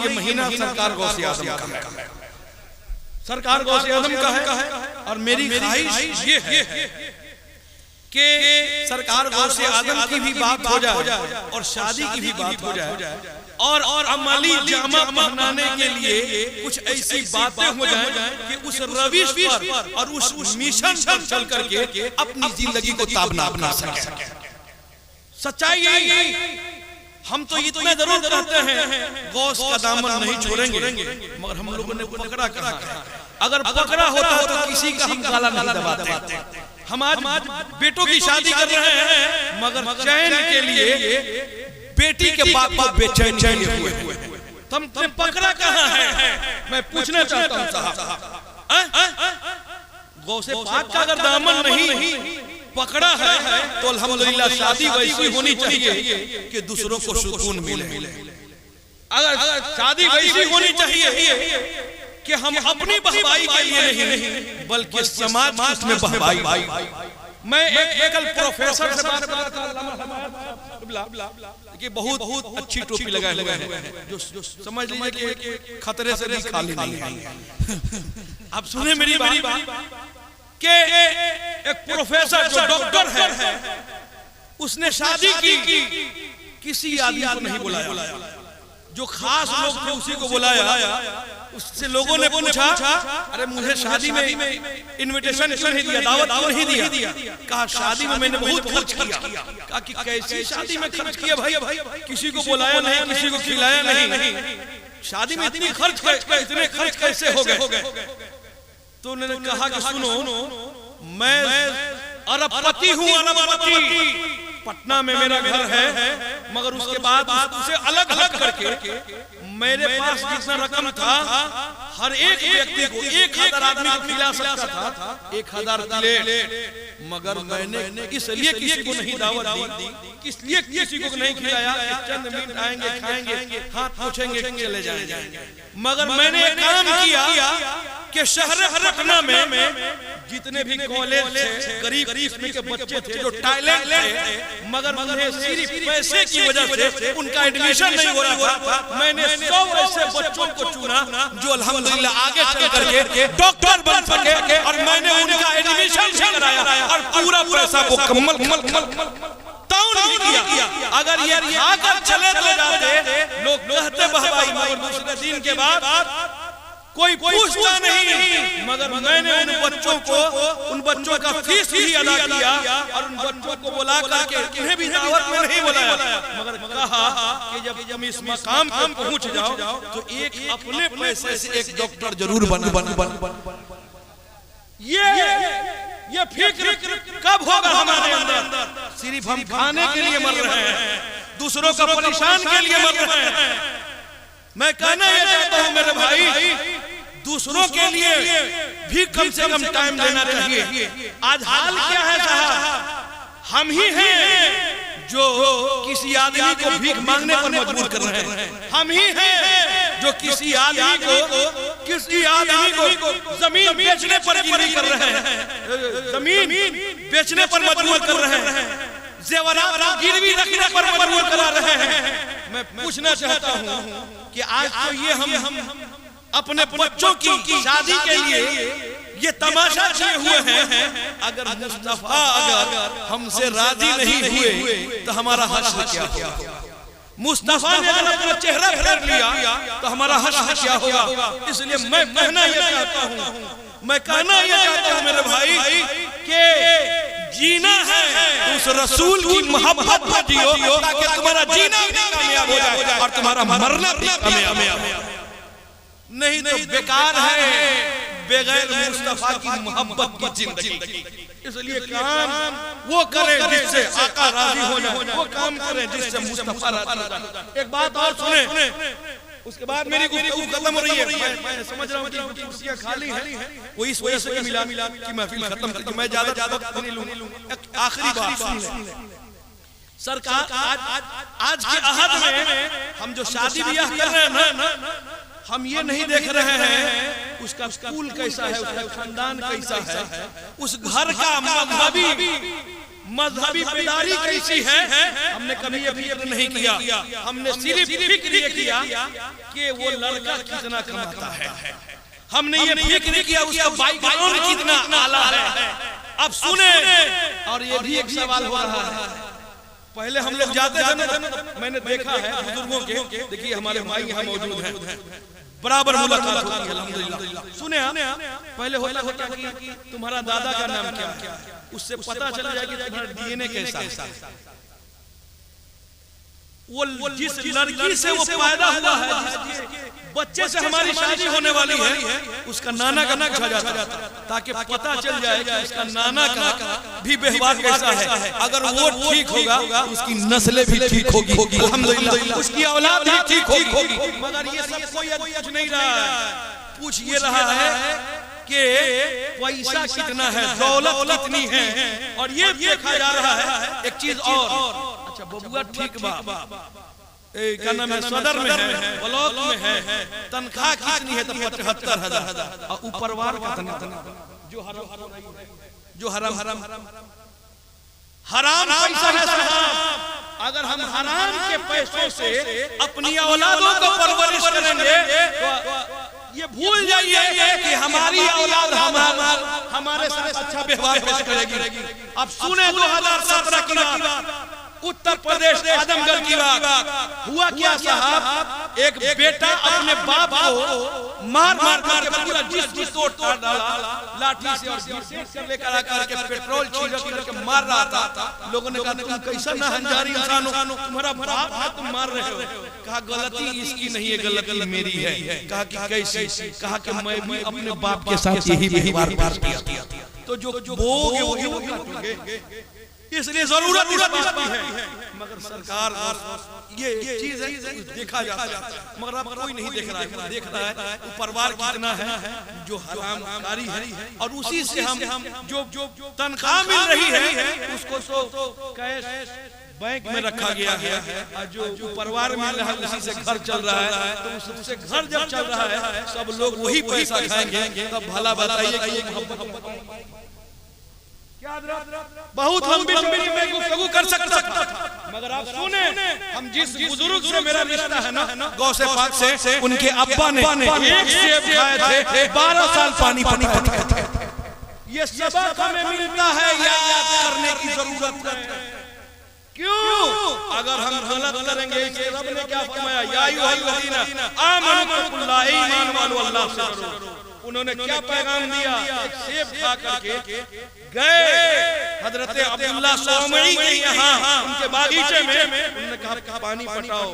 ये महीना सरकार गौसे आजम का है, सरकार गौसे आजम का है। और मेरी ख्वाहिश ये है कि सरकार गौसे आजम की भी बात हो जाए और शादी की भी बात हो जाए, और अमली जामा पहनाने के लिए कुछ ऐसी बातें हो जाएं कि उस रविश पर और उस मिशन पर चल करके अपनी जिंदगी को ताबना बना सके। सच्चाई यही, हम तो इतना जरूर कहते हैं गौस का दामन नहीं छोड़ेंगे, मगर हम लोगों ने पकड़ा कहा, अगर पकड़ा होता तो किसी का हम गला नहीं दबाते। हम आज बेटों की शादी कर रहे हैं मगर चैन के लिए बेटी के बाप को बेचैन हुए। तुम पकड़ा कहाँ है? मैं पूछना चाहता हूँ साहब, गौसे पाक का अगर दामन नहीं पकड़ा है तो अल्हम्दुलिल्लाह शादी वैसी होनी चाहिए कि दूसरों को सुकून मिले। अगर शादी वैसी होनी चाहिए कि हम अपनी बहबाई के लिए नहीं बल्कि समाज में बहबाई। मैं एक प्रोफेसर से बात कर रहा था कि बहुत अच्छी टोपी लगाए हुए हैं जो समझ लीजिए कि खतरे से भी खाली नहीं है। आप सुने मेरी बात कि एक प्रोफेसर जो डॉक्टर है उसने शादी की, किसी आदमी को नहीं बुलाया, जो खास लोग थे उसी को बुलाया। उससे लोगों ने पूछा, अरे मुझे शादी में इनविटेशन क्यों नहीं दिया, दावत क्यों नहीं दिया? कहा शादी में मैंने बहुत खर्च किया। कहा कि कैसी शादी में खर्च किया भाई? किसी को बुलाया नहीं, किसी को खिलाया नहीं, शादी में इतने खर्च कैसे हो गए? तो उन्होंने कहा कि सुनो, मैं अरबपति हूँ, अरबपति। पटना में मेरा घर है, मगर उसके बाद उससे अलग करके मेरे पास जितना रकम था हर एक व्यक्ति को 1000 आदमी को खिला सकता था, 1000 प्लेट। मगर मैंने इसलिए किसी को नहीं दावत दी, इसलिए किसी को नहीं खिलाया कि चंद मिनट आएंगे, खाएंगे, हाथ पोछेंगे, चले जाएंगे। मगर मैंने एक काम किया कि शहर पटना में जितने भी कॉलेज थे, गरीब किस्म के बच्चे थे जो टैलेंट थे मगर उन्हें सिर्फ पैसे की वजह से उनका एडमिशन नहीं हो रहा था, मैंने 100 ऐसे बच्चों को चुना जो अल्हम्दुलिल्लाह आगे चल करके डॉक्टर बन सके, और मैंने उनका एडमिशन भी कराया और पूरा पैसा मुकम्मल ताउन किया। अगर ये खाकर चले तो जाते लोग कहते बहबाई, मगर दूसरे दिन के बाद कोई पूछता नहीं। मगर मैंने उन बच्चों का फीस भी अदा किया और उन बच्चों को बुला करके उन्हें भी दावत में नहीं बुलाया, मगर कहा कि जब तुम इस मकाम पर पहुंच जाओ तो एक अपने पैसे से एक डॉक्टर जरूर बन। ये फिक्र कब होगा हमारे अंदर? सिर्फ हम खाने के लिए मर रहे हैं, दूसरों का परेशान के लिए मर रहे हैं। मैं कहना ये चाहता हूँ मेरे भाई, दूसरों के लिए भी कम से कम टाइम देना चाहिए। आज हाल क्या है साहब? हम ही हैं जो किसी आदमी को भीख मांगने पर मजबूर कर रहे हैं। हम ही हैं जो किसी आदमी को जमीन बेचने पर गिरवी कर रहे हैं, जमीन बेचने पर मजबूर कर रहे हैं, जेवरात गिरवी रखने पर मजबूर करा रहे हैं। मैं पूछना चाहता हूँ कि आज तो ये हम अपने बच्चों की शादी के लिए ये तमाशा किए हुए हैं। अगर मुस्तफा अगर हमसे राजी नहीं हुए तो हमारा हश्र क्या होगा? मुस्तफा ने अगर अपना चेहरा फेर लिया तो हमारा हश्र क्या होगा? इसलिए मैं कहना ये चाहता हूँ मेरे भाई कि जीना है उस रसूल की मोहब्बत में जियो ताकि तुम्हारा जीना भी कामयाब हो जाए और तुम्हारा मरना भी कामयाब हो। नहीं तो बेकार है बगैर मुस्तफा की मोहब्बत की जिंदगी। इसलिए काम वो करें जिससे आका राजी हो जाए, वो काम करें जिससे मुस्तफा राजी हो जाए। एक बात और सुने, उसके बाद मेरी गुफ्तगू खत्म हो रही है। मैं समझ रहा हूँ कि कुर्सियां खाली हैं, वो इस वजह से मिला कि महफिल खत्म करके मैं ज्यादा वक्त नहीं लूंगा। आखिरी बात सुन ले सरकार, आज के अहद में हम जो शादी ब्याह कर रहे हैं ना, हम ये नहीं देख रहे हैं उसका स्कूल कैसा है, उसका खानदान कैसा है, उस घर का मजहबी बेदारी कैसी है हमने कभी ये फिक्र नहीं किया। हमने सिर्फ फिक्र ये किया कि वो लड़का कितना कमाता है। हमने ये फिक्र किया उसका बैकग्राउंड कितना आला है। अब सुने, और ये भी एक सवाल हो रहा है। पहले हम लोग जाते थे ना, मैंने देखा है बुजुर्गों के, देखिए हमारे माई यहाँ मौजूद है, बराबर मुलाकात होती है अल्हम्दुलिल्लाह। सुने पहले होता कि तुम्हारा दादा का नाम क्या है, उससे पता चल जाए कि तुम्हारा डीएनए कैसा है। वो जिस लड़की से वो पैदा हुआ है, जिस बच्चे से हमारी शादी होने वाली है, उसका नाना का पूछा जाता है ताकि पता चल जाए कि उसका नाना का भी व्यवहार कैसा है। अगर वो ठीक होगा तो उसकी नस्लें भी ठीक होगी अल्हम्दुलिल्लाह, उसकी औलाद भी ठीक होगी। मगर ये सब कोई पूछ नहीं रहा है। पूछ ये रहा है कि पैसा कितना है, दौलत कितनी है, और ये देखा जा रहा है। एक चीज और, अच्छा बबुआ ठीक बा, क्या नाम है, सदर में है, ब्लॉक में है, तनख्वाह कितनी है, तो 75,000, और ऊपरवार कितना, जो हराम पैसा है साहब। अगर हम हराम के पैसों से अपनी औलादों को परवरिश करेंगे तो ये भूल जाइए कि हमारी औलाद हमारे साथ अच्छा व्यवहार पेश करेगी। अब सुने 2017 की बात, उत्तर प्रदेश आजमगढ़ की बात। हुआ क्या साहब, एक बेटा अपने बाप को मार के पूरा जिस्म तोड़ डाला लाठी से, और लेकर आकर के पेट्रोल छिड़क करके मार रहा था। लोगों ने कहा तुम कैसा नाहंजारी इंसान हो, तुम्हारा बाप है तुम मार रहे हो। कहा गलती इसकी नहीं है, गलती मेरी है। कहा कि कैसी, कहा कि मैं भी अपने बाप के साथ यही व्यवहार किया। तो जो बोगे वो काटोगे, इसलिए जरूरत इस बात की है। मगर सरकार ये चीज है देखा जाता है, मगर अब कोई नहीं देख रहा है। देख रहा है परिवार कितना है जो हरामकारी है, और उसी से हम जो तनख्वाह मिल रही है उसको तो कैश बैंक में रखा गया है, और जो परिवार मिल रहा है उसी से घर चल रहा है। तो उससे घर जब चल रहा है सब लोग वही पैसा खाएंगे, तब भला बताइए कि बहुत लंबी मैं गुफ्तगू कर सकता था। मगर आप सुने, हम जिस बुजुर्ग से मेरा रिश्ता है ना, गौसे पाक से, उनके अब्बा ने एक सेब खाए थे, 12 साल पानी खाए थे। ये सबक हमें मिलता है, याद करने की जरूरत है। क्यों? अगर हम गलत करेंगे, रब ने क्या फरमाया, या अय्युहल्लज़ीना आमनू बिल्लाहि, ईमान वालो अल्लाह से डरो। उन्होंने क्या पैगाम दिया, एक सेब खा करके गए हजरत अब्दुल्लाह सौमई के यहाँ, उनके बागीचे में। उन्होंने कहा पानी पटाओ,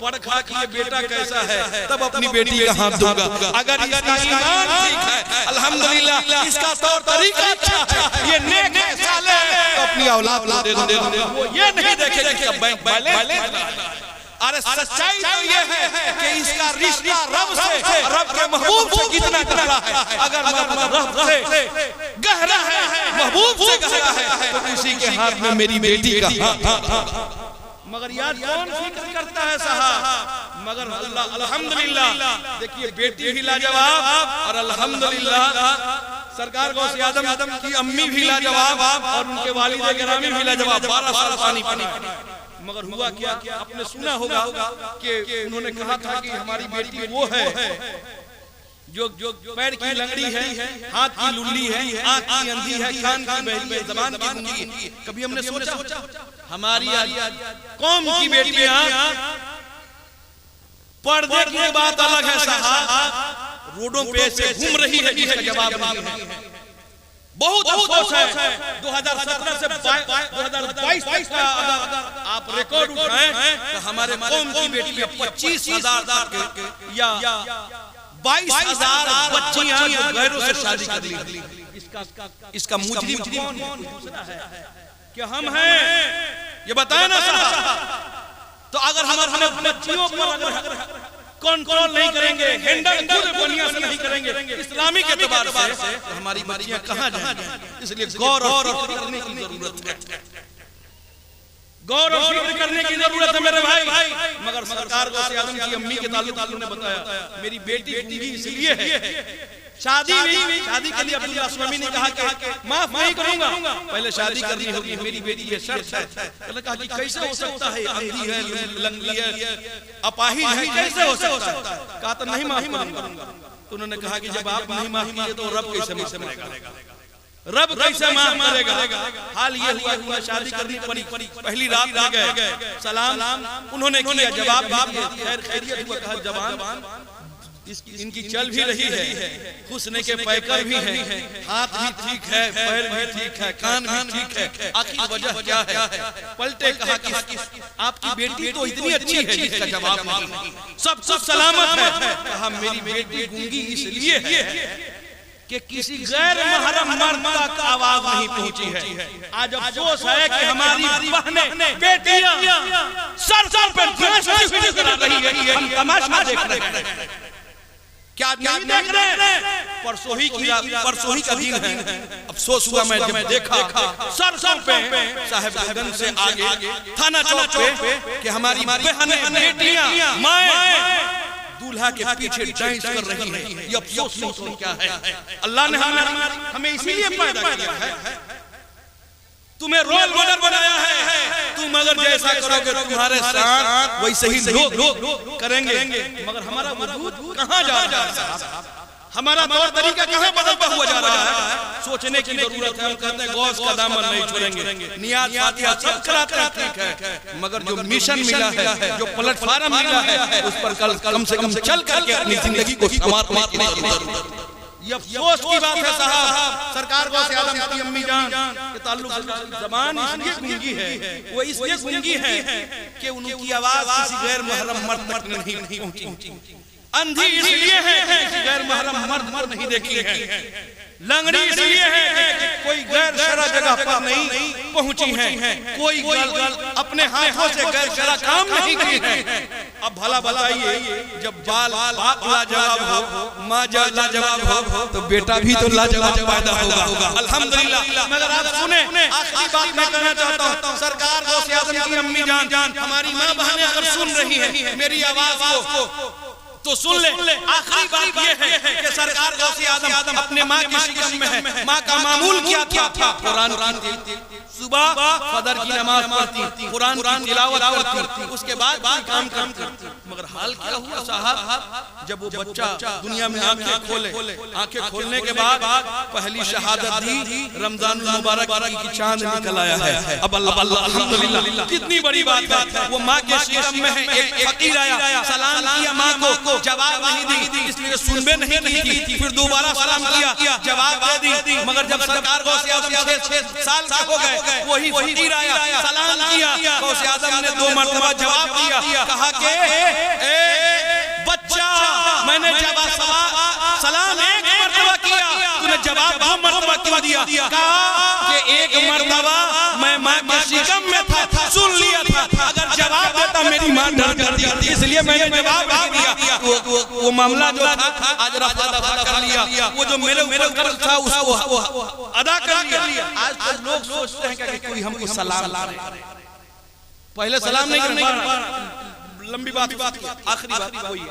परखा कि ये बेटा कैसा है, तब अपनी बेटी का हाथ दूंगा। अगर इसका ईमान ठीक है अल्हम्दुलिल्लाह, इसका तौर तरीका अच्छा है, ये नेक है, साले, तो अपनी औलाद को दे दो। वो ये नहीं देखेगा कि बैंक बैलेंस। अरे सच्चाई तो ये है कि इसका रिश्ता रब से, रब के महबूब से कितना गहरा है। अगर रब से गहरा है, महबूब से गहरा है, तो उसी के हाथ में मेरी बेटी का हाथ। मगर यार कौन फिक्र करता है साहब, मगर अल्लाह अल्हम्दुलिल्लाह। देखिए बेटी भी लाजवाब, और अल्हम्दुलिल्लाह सरकार गौसे आजम की अम्मी भी लाजवाब, और उनके वालिद गिरामी भी लाजवाब। 12 साल पानी। मगर हुआ क्या, आपने सुना होगा कि उन्होंने कहा था कि हमारी बेटी वो है जो पैर की लंगड़ी है, हाथ की लुल्ली है, आंख की अंधी है, कान की बहरी है, जबान की गूंगी है। कभी हमने सोचा हमारी कौम की बेटियां पर्दे की बात अलग है साहब, रोडों पे से घूम रही है, इसका जवाब नहीं है। बहुत अफसोस है 2017 से 2022 तक का अगर आप रिकॉर्ड उठाएं तो हमारे कौम की बेटियां 25,000 या 22,000 बच्चियां जो गैरों से शादी कर ली। इसका मुजरिम कौन है? क्या हम हैं? ये बताए ना साहब। तो अगर हमारे बच्चियों पर कंट्रोल नहीं करेंगे, हैंडल खुद बढ़िया से नहीं करेंगे इस्लामी के एतबार से, तो हमारी बच्चियां कहां जाएंगी? इसलिए गौर और करने की जरूरत है, गौर और फिक्र करने की जरूरत है मेरे भाई। मगर सरकार गौसे आजम की अम्मी के ताल्लुक ने बताया मेरी बेटी गूंगी इसलिए है शादी के लिए अब्दुल्ला अस्लमी ने कहा कि माफ नहीं करूंगा, पहले शादी करनी होगी, मेरी बेटी ये शर्त है। मैंने कहा कि कैसे हो सकता है, अंधी है, लंगड़ी है, अपाहिज है, कैसे हो सकता है? कहा तो नहीं माफ करूंगा। तो उन्होंने कहा कि जब आप नहीं माफ किए तो रब कैसे माफ करेगा, रब कैसे माफ करेगा? हाल ये हुआ कि उन्हें शादी करनी पड़ी, पहली रात में गए, सलाम उन्होंने किया, जवाब खैर खैरियत हुआ, कहा जवान इनकी चल भी रही है, हुस्न के पैकर भी हैं, हाथ भी ठीक है, पैर भी ठीक है, कान भी ठीक है, आखिर वजह क्या है? पलटे कहा कि आपकी बेटी तो इतनी अच्छी है जिसका जवाब नहीं, सब कुछ सलामत है। कहा मेरी बेटी गूंगी इसलिए है कि किसी गैर महरम मर्द तक आवाज नहीं पहुंची है। आज अफसोस है कि हमारी बहनें बेटियां सर पर नजर आ रही है, हम तमाशा देख रहे हैं, क्या नहीं देख रहे हैं? परसों ही का दिन है। अफसोस हुआ मैं जब देखा सरसों पे साहिबगंज से आगे थाना चौक पे कि हमारी बहनें बेटियां माएं दूल्हा के पीछे डांस कर रही हैं। ये अफसोस नहीं क्या है? अल्लाह ने हमें इसीलिए पैदा किया है, तुम्हें रोल मॉडल बनाया है। तुम अगर जैसा करोगे तुम्हारे साथ वैसे ही लोग करेंगे, मगर हमारा वजूद कहाँ जा रहा है? हमारा तौर तरीका कहाँ बदलता हुआ जा रहा है? सोचने की जरूरत है। हम कहते हैं गौस का दामन नहीं छोड़ेंगे, नियाज फातिहा सब कराते हैं, ठीक है, मगर जो मिशन मिला है, जो प्लेटफार्म मिला है, उस पर कम से कम चल करके अपनी जिंदगी को संवारने की जरूरत है। ये अफसोस की बात है साहब, सरकार गौसे आदम की अम्मी जान के ताल्लुक से जबान इसलिए गूंगी है, वो इसलिए गूंगी है कि उनकी आवाज किसी गैर महरम मर्द तक नहीं पहुंची। अंधी इसलिए है कि गैर महरम मर्द नहीं देखी है, लंगड़ी इसलिए है कि कोई गैर शरअ जगह पर नहीं पहुंची है, कोई अपने हाथों से गैर शरअ काम नहीं की है। अब भला बताइए, जब बाप लाजवाब हो, माँ लाजवाब हो, तो बेटा भी तो लाजवाब पैदा होगा। अल्हम्दुलिल्लाह। मगर आप सुने, आखिरी बात मैं कहना चाहता हूँ, सरकार गौसे आदम की अम्मी जान, हमारी माँ बहनें अगर सुन रही है मेरी आवाज को तो सुन ले। आखिरी बात ये है कि सरकार गौसे आदम अपने माँ की शिकन में है। माँ का मामूल क्या था? कुरान सुबह फजर की नमाज पढ़ती, कुरान की तिलावत करती, उसके बाद काम करती। मगर हाल क्या हुआ साहब, जब वो बच्चा दुनिया में आंखें खोलने के बाद पहली शहादत दी, रमजान मुबारक की चांद निकल आया है। अब अल्हम्दुलिल्लाह, कितनी बड़ी बात है। वो माँ के शिकन में है, एक फकीर आया, सलाम किया माँ को, जवाब नहीं दी, इसलिए सुनबे नहीं की थी। फिर दोबारा सलाम किया, जवाब दे दी। मगर जब सरकार गौसे आदम 6 साल के हो गए, वही फकीर आया, सलाम किया, गौसे आदम ने 2 मरतबा जवाब दिया, कहा कि बच्चा मैंने जवाब सलाम 1 मरतबा किया, तूने जवाब 2 मरतबा क्यों दिया? कहा कि 1 मरतबा मैं माँ के शिकम में था, सुन लिया था, अगर जवाब देता मेरी माँ डर जाती, इसलिए मैंने जवाब नहीं दिया। वो मामला जो था आज रफा दफा कर लिया, वो जो मेरे ऊपर था उसको अदा कर लिया। आज तो लोग सोचते हैं कि कोई हमको सलाम ला रहे, पहले सलाम नहीं करते। लंबी बात, आखिरी बात वही है।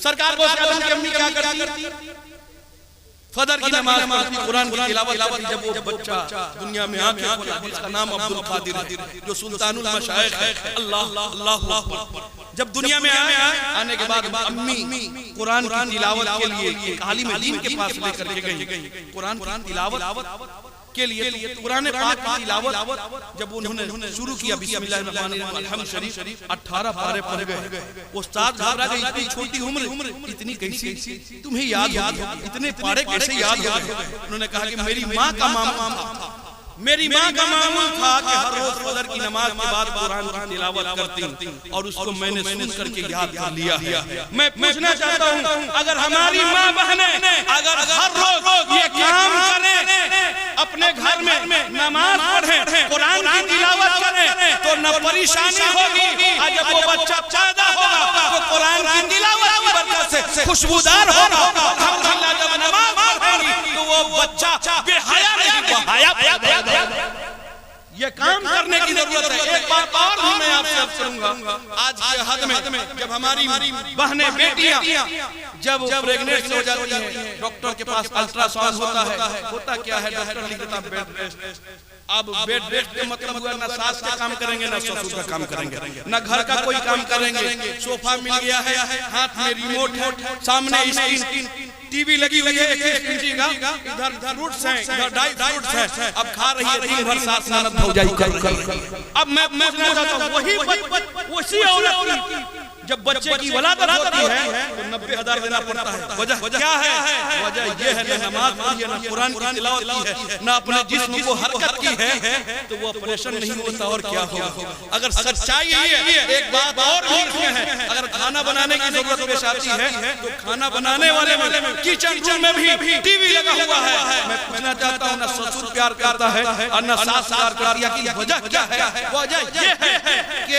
सरकार गौसे आदम की अम्मी क्या करती? फजर की नमाज पढ़ती, कुरान की तिलावत करती। जब वो बच्चा दुनिया में आके खोला, जिसका नाम अब्दुल कादिर है, जो सुल्तानुल मशाइख है, अल्लाह अकबर, जब दुनिया में आने के बाद अम्मी कुरान की तिलावत के लिए आलिम दीन के पास लेकर के गई। कुरान की तिलावत के लिए कुरान पाक की तिलावत जब उन्होंने शुरू किया, बिस्मिल्लाहिर्रहमानिर्रहीम शरीफ 18 पारे पढ़ गए। उस्ताद घबरा गए, इतनी छोटी उम्र, इतनी कैसी तुम्हें याद हो, इतने पारे कैसे याद हो गए? उन्होंने कहा कि मेरी माँ का मामूल था, मेरी माँ का मामूल था कि हर रोज फजर की नमाज के बाद कुरान की तिलावत करती, और उसको मैंने सुन करके याद कर लिया। मैं पूछना चाहता हूँ, अगर हमारी माँ बहनें अगर हर रोज ये काम करें, अपने घर में नमाज पढ़ें, कुरान की तिलावत करें, तो न परेशानी होगी। आज जब वो बच्चा पैदा होगा तो कुरान की तिलावत की बरकत से खुशबूदार होगा। अल्हम्दुलिल्लाह, जब नमाज पढ़ेगी तो वो बच्चा बेहया नहीं, ये काम करने की जरूरत है। एक बात और मैं आपसे अर्ज करूंगा, आज के हद में जब हमारी बहनें बेटियां जब प्रेग्नेंट हो जाती हैं, डॉक्टर के पास अल्ट्रासाउंड होता क्या है, डॉक्टर लिख देता बेड रेस्ट। अब बेड रेस्ट का मतलब हुआ ना सास का काम करेंगे ना ससुर का काम करेंगे, ना घर का कोई काम करेंगे। सोफा मिल गया है, हाथ में रिमोट है, सामने स्क्रीन, टीवी लगी हुई है 1 इंची का, इधर फ्रूट्स हैं, इधर ड्राई फ्रूट्स हैं। अब खा रही है दिन भर सास ननद भौजाई कर। अब मैं पूछना चाहता हूं, वही औरत जब बच्चे की वलादत होती है तो 90,000 देना पड़ता है। वजह क्या है? वजह ये है ना नमाज पढ़ी है, ना कुरान की तिलावत की है, ना अपने जिस्म को हरकत की है, तो वो ऑपरेशन नहीं होता। और क्या होगा? अगर सच्चाई है, एक बात और भी इसमें है, अगर खाना बनाने की जरूरत पेश आती है तो खाना बनाने वाले में किचन रूम में भी टीवी लगा हुआ है। मैं पूछना चाहता हूँ, ना ससुर प्यार करता है और ना सास प्यार करती है। वजह क्या है? वजह ये है कि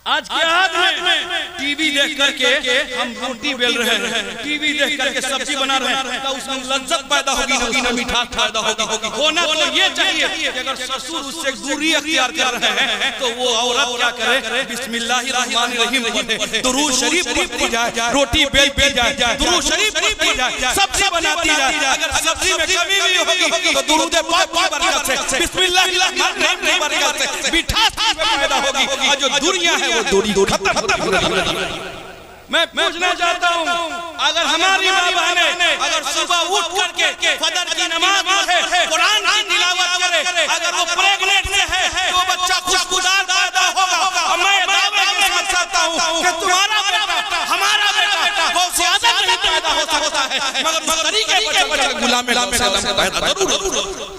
आज के हाथ में टीवी देख करके हम रोटी बेल रहे हैं, टीवी देख करके सब्जी बना रहे हैं, तो उसमें लज्जत पैदा होगी ना मिठास पैदा होगी। होना तो ये चाहिए कि अगर ससुर उससे दूरी अख्तियार कर रहे हैं तो वो औरत क्या करे? बिस्मिल्लाहिर्रहमानिर्रहीम पढ़े, दुरूद शरीफ पढ़ती जाए, रोटी बेल जाए, दुरूद शरीफ पढ़ती जाए, सब्जी बनाती जाए। अगर सब्जी में कमी भी होगी तो दुरूद पाक की बरकत से, बिस्मिल्लाहिर्रहमानिर्रहीम की बरकत से मिठास पैदा होगी, और जो दूरियां है वो दूरी खत्म। मैं पूछना चाहता हूँ, अगर हमारी माँ बहनें अगर सुबह उठ करके फजर की नमाज पढ़े, कुरान की तिलावत करे, अगर वो प्रेग्नेंट है तो बच्चा खुशबूदार पैदा होगा। और मैं दावे के साथ कहता हूँ कि तुम्हारा बेटा, हमारा बेटा बहुत ज्यादा नहीं पैदा हो सकता है, मगर उस तरीके से गुलाम पैदा जरूर